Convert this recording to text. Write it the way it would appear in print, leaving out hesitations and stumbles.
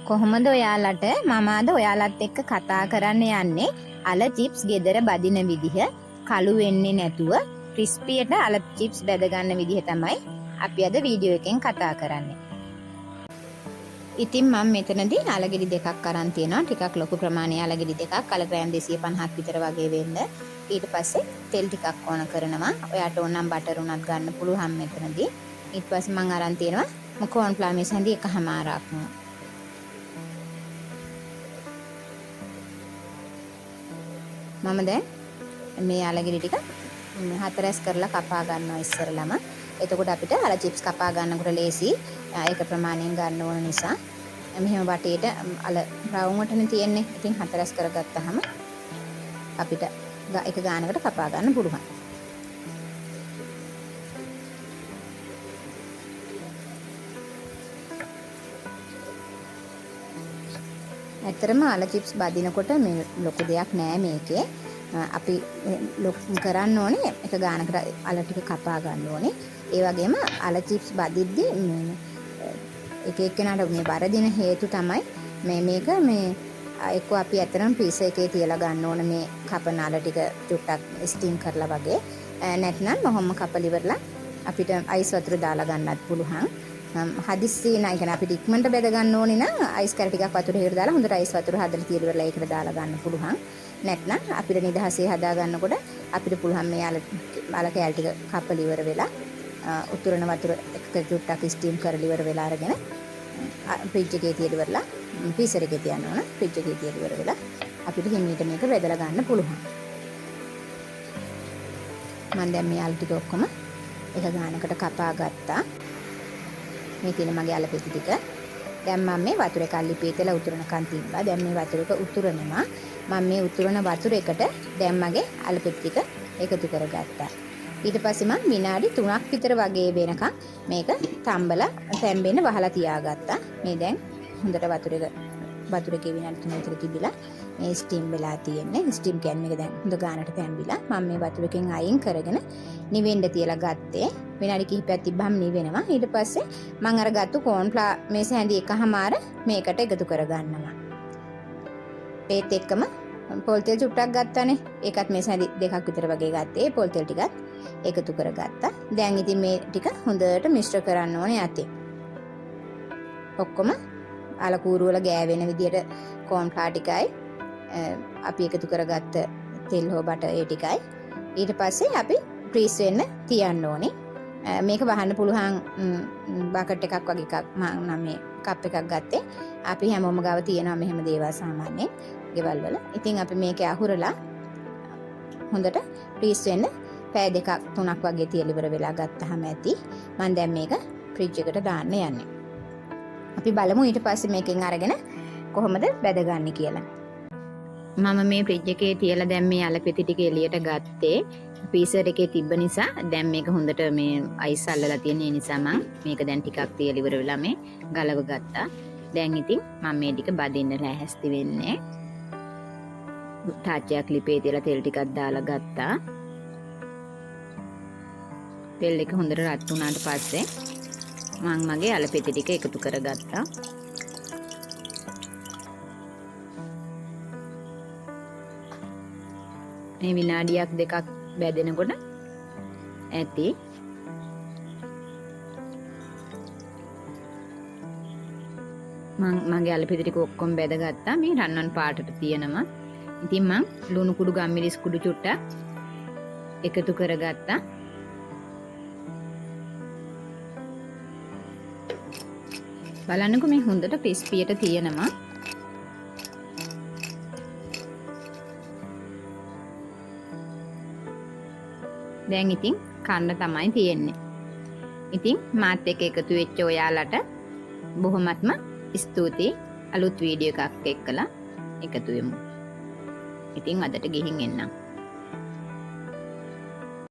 කොහොමද ඔයාලට මම අද ඔයාලත් එක්ක කතා කරන්න යන්නේ අල චිප්ස් ගෙදර බදින විදිහ කළු වෙන්නේ නැතුව ක්‍රිස්පියට අල චිප්ස් බැද ගන්න විදිහ තමයි අපි අද වීඩියෝ එකෙන් කතා කරන්නේ. ඉතින් මම මෙතනදී අලගෙඩි දෙකක් අරන් තියෙනවා. ටිකක් ලොකු ප්‍රමාණයේ අලගෙඩි දෙකක් අල ග්‍රෑම් 250ක් විතර වගේ වෙන්න. ඊට පස්සේ තෙල් ටිකක් ඕන කරනවා. ඔයාට ඕන නම් බටර් උනත් ගන්න පුළුවන් මෙතනදී. ඊට පස්සේ මම අරන් තියෙනවා කෝන් ෆ්ලවර් මේස් හැඳි එකමාරක්. මම දැන් මේ අලගෙඩි ටික හතරස් කරලා කපා ගන්නවා ඉස්සරලම. එතකොට අපිට අල චිප්ස් කපා ගන්නකොට ලේසි. ඒක ප්‍රමාණයෙන් ගන්න ඕන නිසා මෙහෙම වටේට අල රවුම් වටනේ තියෙන්නේ. ඉතින් හතරස් කරගත්තාම අපිට එක ගානකට කපා ගන්න පුළුවන්. ඇත්තටම අල චිප්ස් බදිනකොට මේ ලොකු දෙයක් නෑ මේකේ. අපි කරන්න ඕනේ එක ගානකට අල ටික කපා ගන්න ඕනේ. ඒ වගේම අල චිප්ස් බදිද්දී එක එක්කෙනාට මේ වරදින හේතු තමයි මේක එක්ක අපි ඇත්තටම පීස් එකේ තියලා ගන්න ඕන මේ කපන අල ටික චුට්ටක් ස්ටීම් කරලා වගේ. නැත්නම් මොහොම කපලිවරලා අපිට අයිස් වතුර දාලා ගන්නත් පුළුවන්. හදිස්සි නෑ කියන්නේ අපිට ඉක්මනට බෙද ගන්න ඕනේ නම් අයිස් කැර ටිකක් වතුරේ දාලා හොඳට අයිස් වතුර හදලා තියලා ඒකට දාලා ගන්න පුළුවන්. නැත්නම් අපිට නිදහසේ හදා ගන්නකොට අපිට පුළුවන් මේ අල කෑල් ටික කපලා ඉවර වෙලා උතුරන වතුර එක චුට්ටක් ස්ටීම් කරලා ඉවර වෙලා අරගෙන ෆ්‍රිජ් එකේ තියලා ඉවරලා ෆ්‍රීසර් එකේ තියන්න ඕන. ෆ්‍රිජ් එකේ තියලා ඉවර වෙලා අපිට හිමීට මේක බෙදලා ගන්න පුළුවන්. මම දැන් මේ අල ටික ඔක්කොම එක ගානකට කපා ගත්තා. මේ තියෙන මගේ අල පෙති ටික. දැන් මම මේ වතුර එක අල්ලිපේතලා උතුරනකන් තිබ්බා. දැන් මේ වතුර එක උතුරනවා. මම මේ උතුරන වතුර එකට දැන් මගේ අල පෙති ටික එකතු කරගත්තා. ඊට පස්සේ මම විනාඩි 3ක් විතර වගේ වෙනකන් මේක තම්බලා තැම්බෙන්න වහලා තියාගත්තා. මේ දැන් හොඳට වතුර එකේ විනාඩි 3 විතර තිබිලා මේ ස්ටීම් වෙලා තියෙන්නේ. ස්ටීම් කෑන් එක දැන් හොඳ ගානට තැම්බිලා මම මේ වතුර එකෙන් අයින් කරගෙන නිවෙන්න තියලා ගත්තේ. විනාඩි කිහිපයක් තිබ්බම නිවෙනවා. ඊට පස්සේ මම අරගත්තු කෝන් ෆ්ලවර් මේස හැඳි එකමාර මේකට එකතු කරගන්නවා. ඒත් එක්කම පොල් තෙල් චුට්ටක් ගත්තානේ. ඒකත් මේස හැඳි දෙකක් විතර වගේ ගත්තේ. පොල් තෙල් ටිකත් එකතු කරගත්තා. දැන් ඉතින් මේ ටික හොඳට මිශ්‍ර කරන්න ඕනේ යතේ. ඔක්කොම අල කූරු වල ගෑවෙන විදියට කෝන් ෆ්ලවර් ටිකයි අපි එකතු කරගත්ත තෙල් හෝ බටර් ඒ ටිකයි ඊට පස්සේ අපි ෆ්‍රීස් වෙන්න තියන්න ඕනේ. මේක වහන්න පුළුවන් බකට් එකක් වගේ එකක් මම මේ කප් එකක් ගත්තේ. අපි හැමෝම ගාව තියෙනවා මෙහෙම දේවල් සාමාන්‍යයෙන් ගෙවල් වල. ඉතින් අපි මේක අහුරලා හොඳට ෆ්‍රීස් වෙන්න පැය දෙකක් තුනක් වගේ තියලා ඉවර වෙලා ගත්තාම ඇති. මම දැන් මේක ෆ්‍රිජ් එකට දාන්න යන්නේ. අපි බලමු ඊට පස්සේ මේකෙන් අරගෙන කොහොමද බැදගන්නේ කියලා. මම මේ ෆ්‍රිජ් එකේ තියලා දැන් මේ අල පෙති ටික එළියට ගත්තේ. ෆ්‍රීසර් එකේ තිබ්බ නිසා දැන් මේක හොඳට මේ අයිස් අල්ලලා තියෙන නිසා මම මේක දැන් ටිකක් තියලා ඉවර වෙලා මේ ගලව ගත්තා. දැන් ඉතින් මම මේ ටික බදින්න ලෑස්ති වෙන්නේ. තාච්චයක් ලිපේ තියලා තෙල් ටිකක් දාලා ගත්තා. තෙල් එක හොඳට රත් වුණාට පස්සේ මම මගේ අල පෙති ටික එකතු කරගත්තා. මේ විනාඩියක් දෙකක් බැදෙනකොට ඇති. මගේ අල පෙති ටික ඔක්කොම බැදගත්තා. මේ රන්වන් පාටට තියෙනවා. ඉතින් මම ලුණු කුඩු ගම්මිරිස් කුඩු චුට්ටක් එකතු කරගත්තා. බලන්නකෝ මේ හොඳට ක්‍රිස්පියට තියෙනවා. දැන් ඉතින් කන්න තමයි තියෙන්නේ. ඉතින් මාත් එක්ක එකතු වෙච්ච ඔයාලට බොහොමත්ම ස්තුතියි. අලුත් වීඩියෝ එකක් එක්කලා එකතු වෙමු. ඉතින් අදට ගිහින් එන්නම්.